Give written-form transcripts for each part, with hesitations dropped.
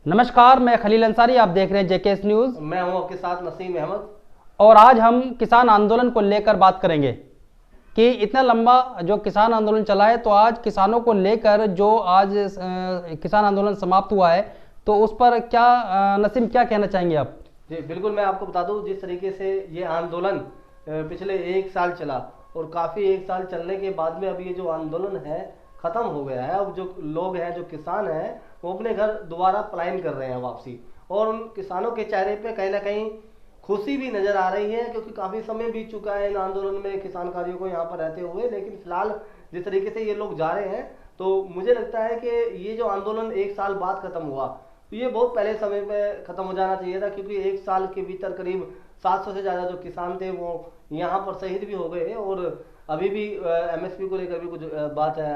नमस्कार, मैं खलील अंसारी। आप देख रहे हैं जेकेएस न्यूज़। मैं हूं आपके साथ नसीम अहमद। और आज हम किसान आंदोलन को लेकर बात करेंगे कि इतना लंबा जो किसान आंदोलन चला है, तो आज किसानों को लेकर जो आज किसान आंदोलन समाप्त हुआ है, तो उस पर क्या नसीम क्या कहना चाहेंगे आप? जी बिल्कुल, मैं आपको बता दूं, जिस तरीके से ये आंदोलन पिछले एक साल चला और काफ़ी एक साल चलने के बाद में अब ये जो आंदोलन है ख़त्म हो गया है। अब जो लोग हैं, जो किसान हैं, वो अपने घर दोबारा पलायन कर रहे हैं वापसी। और उन किसानों के चेहरे पे कहीं ना कहीं खुशी भी नज़र आ रही है, क्योंकि काफ़ी समय बीत चुका है इन आंदोलन में किसान कार्यों को यहाँ पर रहते हुए। लेकिन फिलहाल जिस तरीके से ये लोग जा रहे हैं, तो मुझे लगता है कि ये जो आंदोलन एक साल बाद ख़त्म हुआ, तो ये बहुत पहले समय पे ख़त्म हो जाना चाहिए था, क्योंकि एक साल के भीतर करीब 700 से ज़्यादा जो किसान थे वो यहाँ पर शहीद भी हो गए। और अभी भी एमएसपी को लेकर भी कुछ बात है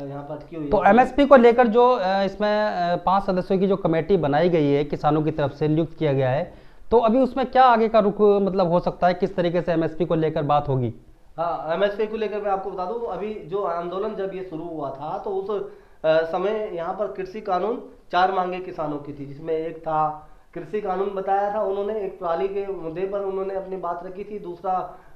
यहाँ पर अटकी हुई है। तो एमएसपी को लेकर जो इसमें 5 सदस्यों की जो कमेटी बनाई गई है, किसानों की तरफ से नियुक्त किया गया है, तो अभी उसमें क्या आगे का रुख मतलब हो सकता है? किस तरीके से एमएसपी को लेकर बात होगी? हाँ, एमएसपी को लेकर मैं आपको बता दूं, अभी जो आंदोलन जब ये शुरू हुआ था, तो उस समय यहाँ पर कृषि कानून 4 मांगे किसानों की थी, जिसमें एक था कृषि कानून बताया था उन्होंने, एक ट्राली के मुद्दे पर उन्होंने अपनी बात रखी थी, दूसरा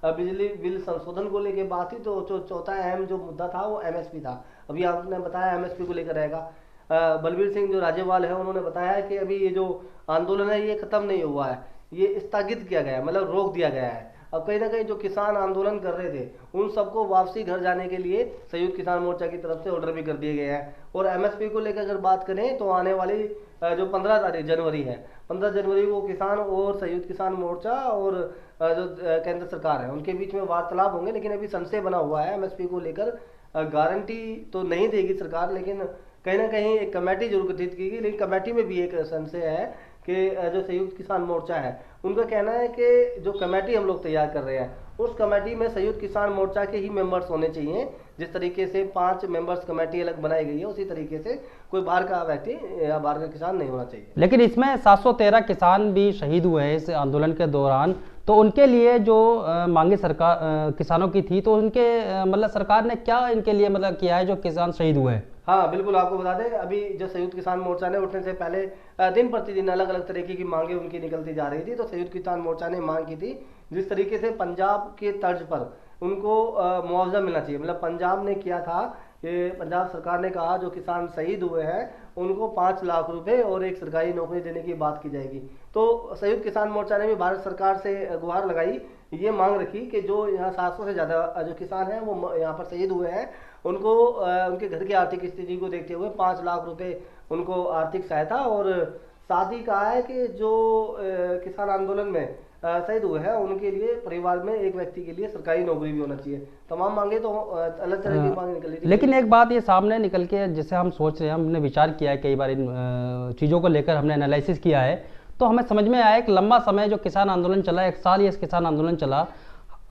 बिजली बिल संशोधन को लेकर बात थी, तो चौथा अहम जो मुद्दा था वो एमएसपी था। अभी आपने बताया एमएसपी को लेकर रहेगा। बलबीर सिंह जो राज्यपाल है, उन्होंने बताया कि अभी ये जो आंदोलन है ये खत्म नहीं हुआ है, ये स्थगित किया गया है, मतलब रोक दिया गया है। अब कहीं ना कहीं जो किसान आंदोलन कर रहे थे उन सबको वापसी घर जाने के लिए संयुक्त किसान मोर्चा की तरफ से ऑर्डर भी कर दिए गए हैं। और एमएसपी को लेकर अगर बात करें, तो आने वाली जो 15 तारीख जनवरी है, 15 जनवरी को किसान और संयुक्त किसान मोर्चा और जो केंद्र सरकार है उनके बीच में वार्तालाप होंगे। लेकिन अभी संशय बना हुआ है एमएसपी को लेकर। गारंटी तो नहीं देगी सरकार, लेकिन कहीं ना कहीं एक कमेटी जरूर गठित की गई। लेकिन कमेटी में भी एक संशय है कि जो संयुक्त किसान मोर्चा है उनका कहना है कि जो कमेटी हम लोग तैयार कर रहे हैं, उस कमेटी में संयुक्त किसान मोर्चा के ही मेंबर्स होने चाहिए। जिस तरीके से 5 मेंबर्स कमेटी अलग बनाई गई है, उसी तरीके से कोई बाहर का व्यक्ति या बाहर का किसान नहीं होना चाहिए। लेकिन इसमें 713 किसान भी शहीद हुए हैं इस आंदोलन के दौरान, तो उनके लिए जो मांगे सरकार किसानों की थी, तो उनके मतलब सरकार ने क्या इनके लिए मतलब किया है जो किसान शहीद हुए हैं? हाँ बिल्कुल, आपको बता दें, अभी जो संयुक्त किसान मोर्चा ने उठने से पहले दिन प्रतिदिन अलग अलग तरीके की मांगे उनकी निकलती जा रही थी। तो संयुक्त किसान मोर्चा ने मांग की थी, जिस तरीके से पंजाब के तर्ज पर उनको मुआवजा मिलना चाहिए। मतलब पंजाब ने किया था कि पंजाब सरकार ने कहा जो किसान शहीद हुए हैं उनको 5 लाख रुपए और एक सरकारी नौकरी देने की बात की जाएगी। तो संयुक्त किसान मोर्चा ने भी भारत सरकार से गुहार लगाई, ये मांग रखी कि जो यहाँ 700 से ज़्यादा जो किसान हैं वो यहाँ पर शहीद हुए हैं, उनको उनके घर की आर्थिक स्थिति को देखते हुए 5 लाख रुपए उनको आर्थिक सहायता। और साथ ही कहा है कि जो किसान आंदोलन में शहीद हुए हैं उनके लिए परिवार में एक व्यक्ति के लिए सरकारी नौकरी भी होना चाहिए। तमाम मांगे तो अलग तरह की मांगे निकली थी। लेकिन एक बात ये सामने निकल के जैसे हम सोच रहे हैं, हमने विचार किया है कई बार इन चीज़ों को लेकर, हमने एनालिसिस किया है, तो हमें समझ में आया एक लंबा समय जो किसान आंदोलन चला, 1 साल ये किसान आंदोलन चला,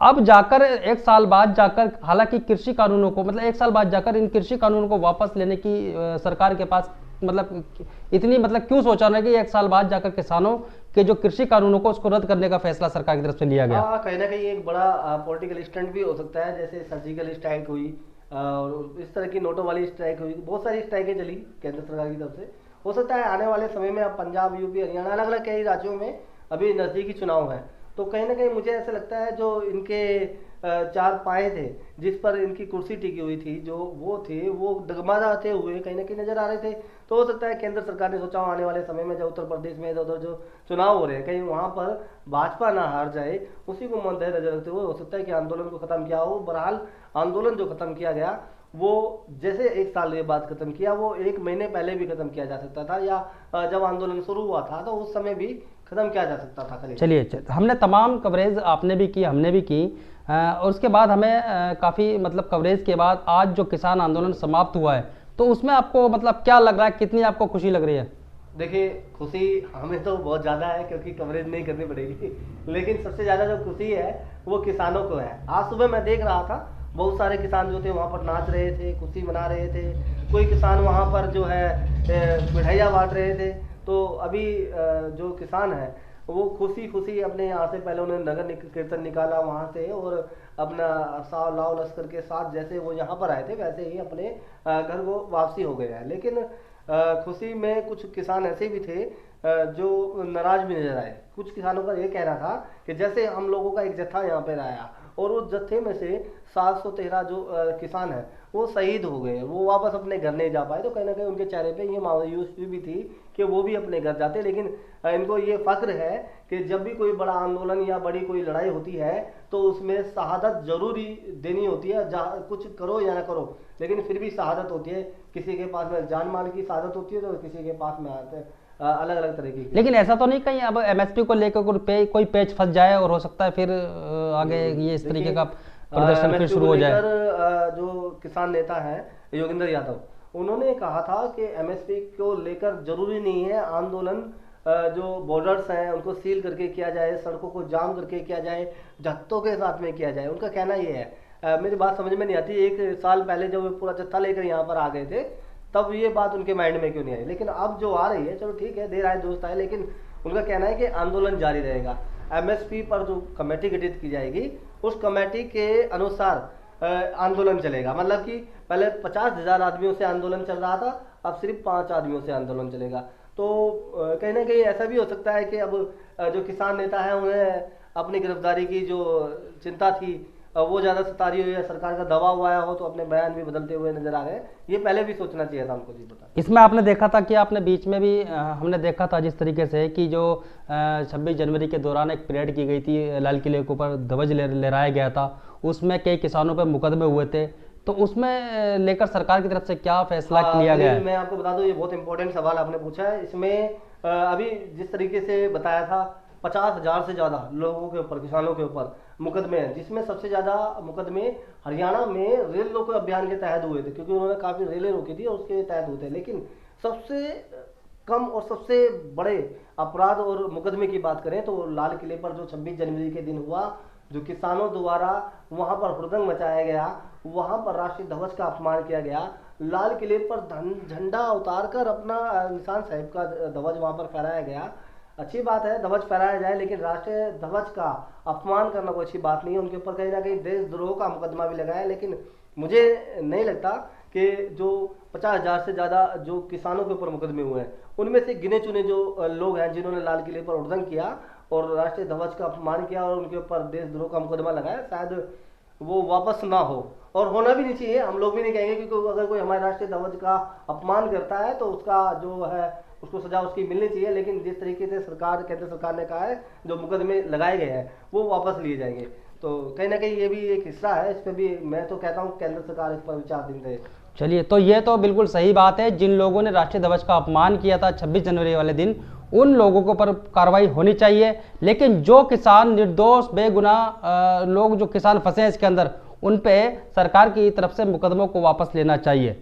अब जाकर 1 साल बाद जाकर, हालांकि कृषि कानूनों को मतलब 1 साल बाद जाकर इन कृषि कानूनों को वापस लेने की सरकार के पास मतलब इतनी मतलब क्यों सोचा ना कि 1 साल बाद जाकर किसानों के जो कृषि कानूनों को उसको रद्द करने का फैसला सरकार की तरफ से लिया गया? कहीं ना कहीं एक बड़ा पॉलिटिकल स्टंट भी हो सकता है, जैसे सर्जिकल स्ट्राइक हुई और इस तरह की नोटों वाली स्ट्राइक हुई, बहुत सारी स्ट्राइकें चली केंद्र सरकार की तरफ से। हो सकता है आने वाले समय में अब पंजाब, यूपी, हरियाणा, अलग अलग कई राज्यों में अभी नज़दीकी चुनाव है, तो कहीं ना कहीं मुझे ऐसा लगता है जो इनके 4 पाए थे जिस पर इनकी कुर्सी टिकी हुई थी, जो वो थे वो डगमगाते हुए कहीं ना कहीं नजर आ रहे थे। तो हो सकता है केंद्र सरकार ने सोचा आने वाले समय में जो उत्तर प्रदेश में इधर जो चुनाव हो रहे हैं, कहीं वहाँ पर भाजपा ना हार जाए, उसी को मद्देनजर रखते हुए हो सकता है कि आंदोलन को खत्म किया हो। बहरहाल आंदोलन जो खत्म किया गया वो जैसे 1 साल ये बात खत्म किया, वो 1 महीने पहले भी खत्म किया जा सकता था, या जब आंदोलन शुरू हुआ था तो उस समय भी खत्म किया जा सकता था। चलिए, हमने तमाम कवरेज आपने भी की, हमने भी की, और उसके बाद हमें काफ़ी मतलब कवरेज के बाद आज जो किसान आंदोलन समाप्त हुआ है, तो उसमें आपको मतलब क्या लग रहा है, कितनी आपको खुशी लग रही है? देखिए, खुशी हमें तो बहुत ज़्यादा है क्योंकि कवरेज नहीं करनी पड़ेगी, लेकिन सबसे ज़्यादा जो खुशी है वो किसानों को है। आज सुबह मैं देख रहा था बहुत सारे किसान जो थे वहाँ पर नाच रहे थे, खुशी मना रहे थे। कोई किसान वहाँ पर जो है मिठाइयाँ बांट रहे थे। तो अभी जो किसान है वो खुशी खुशी अपने यहाँ से, पहले उन्होंने नगर कीर्तन निकाला वहाँ से, और अपना साव लाव लश्कर के साथ जैसे वो यहाँ पर आए थे वैसे ही अपने घर को वापसी हो गए हैं। लेकिन खुशी में कुछ किसान ऐसे भी थे जो नाराज भी नजर आए। कुछ किसानों का ये कहना था कि जैसे हम लोगों का एक जत्था यहाँ पे आया और उस जत्थे में से 713 जो किसान हैं वो शहीद हो गए, वो वापस अपने घर नहीं जा पाए, तो कहीं ना कहीं उनके चेहरे पे ये मायूसी भी थी कि वो भी अपने घर जाते। लेकिन इनको ये फक्र है कि जब भी कोई बड़ा आंदोलन या बड़ी कोई लड़ाई होती है तो उसमें शहादत जरूरी देनी होती है, जहाँ कुछ करो या ना करो लेकिन फिर भी शहादत होती है। किसी के पास में जान माल की शहादत होती है तो किसी के पास में आते हैं अलग अलग तरीके की। लेकिन ऐसा तो नहीं कहीं अब एमएसपी को लेकर कोई पेच फंस जाए और हो सकता है फिर आगे ये इस तरीके का प्रदर्शन फिर शुरू हो जाए। जो किसान नेता हैं योगेंद्र यादव, उन्होंने कहा था कि एमएसपी को लेकर जरूरी नहीं है आंदोलन, जो बॉर्डर्स हैं उनको सील करके किया जाए, सड़कों को जाम करके किया जाए, जत्थों के साथ में किया जाए। उनका कहना ये है, मेरी बात समझ में नहीं आती, 1 साल पहले जब पूरा जत्था लेकर यहाँ पर आ गए थे तब ये बात उनके माइंड में क्यों नहीं आई, लेकिन अब जो आ रही है चलो ठीक है, देर आए दुरुस्त आए, लेकिन उनका कहना है कि आंदोलन जारी रहेगा। एमएसपी पर जो कमेटी गठित की जाएगी उस कमेटी के अनुसार आंदोलन चलेगा। मतलब कि पहले 50,000 आदमियों से आंदोलन चल रहा था, अब सिर्फ 5 आदमियों से आंदोलन चलेगा। तो कहीं ना कहीं ऐसा भी हो सकता है कि अब जो किसान नेता हैं उन्हें अपनी गिरफ्तारी की जो चिंता थी वो ज़्यादा सता रही हो या सरकार का दबाव आया हो तो अपने बयान भी बदलते हुए नजर आ गए। ये पहले भी सोचना चाहिए था उनको। जी बता। इसमें आपने देखा था कि आपने बीच में भी हमने देखा था जिस तरीके से कि जो 26 जनवरी के दौरान एक परेड की गई थी, लाल किले के ऊपर ध्वज लहराया गया था, उसमें कई किसानों पर मुकदमे हुए थे, तो उसमें लेकर सरकार की तरफ से क्या फैसला लिया गया है? मैं आपको बता दूं, ये बहुत इंपॉर्टेंट सवाल आपने पूछा है। इसमें अभी जिस तरीके से बताया था 50,000 से ज़्यादा लोगों के ऊपर, किसानों के ऊपर मुकदमे हैं, जिसमें सबसे ज़्यादा मुकदमे हरियाणा में रेल रोको अभियान के तहत हुए थे, क्योंकि उन्होंने काफ़ी रेलें रोकी थी और उसके तहत हुए थे। लेकिन सबसे कम और सबसे बड़े अपराध और मुकदमे की बात करें तो लाल किले पर जो 26 जनवरी के दिन हुआ, जो किसानों द्वारा वहां पर हुड़दंग मचाया गया, वहां पर राष्ट्रीय ध्वज का अपमान किया गया, लाल किले पर झंडा उतार कर अपना निशान साहिब का ध्वज वहां पर फहराया गया। अच्छी बात है ध्वज फहराया जाए, लेकिन राष्ट्रीय ध्वज का अपमान करना कोई अच्छी बात नहीं है। उनके ऊपर कहीं ना कहीं देशद्रोह का मुकदमा भी लगाया है, लेकिन मुझे नहीं लगता कि जो 50,000 से ज़्यादा जो किसानों के ऊपर मुकदमे हुए हैं उनमें से गिने चुने जो लोग हैं जिन्होंने लाल किले पर हुड़दंग किया और राष्ट्रीय ध्वज का अपमान किया और उनके ऊपर देशद्रोह का मुकदमा लगाया, शायद वो वापस ना हो और होना भी नहीं चाहिए। हम लोग भी नहीं कहेंगे, क्योंकि अगर कोई हमारे राष्ट्रीय ध्वज का अपमान करता है तो उसका जो है उसको सजा उसकी मिलनी चाहिए। लेकिन जिस तरीके से सरकार, केंद्र सरकार ने कहा है जो मुकदमे लगाए गए हैं वो वापस लिए जाएंगे, तो कहीं ना कहीं ये भी एक हिस्सा है। इस पर भी मैं तो कहता हूँ केंद्र सरकार इस पर विचाराधीन रहे। चलिए, तो ये तो बिल्कुल सही बात है, जिन लोगों ने राष्ट्रीय ध्वज का अपमान किया था 26 जनवरी वाले दिन, उन लोगों के ऊपर कार्रवाई होनी चाहिए। लेकिन जो किसान निर्दोष बेगुनाह लोग जो किसान फंसे हैं इसके अंदर, उन पे सरकार की तरफ से मुकदमों को वापस लेना चाहिए।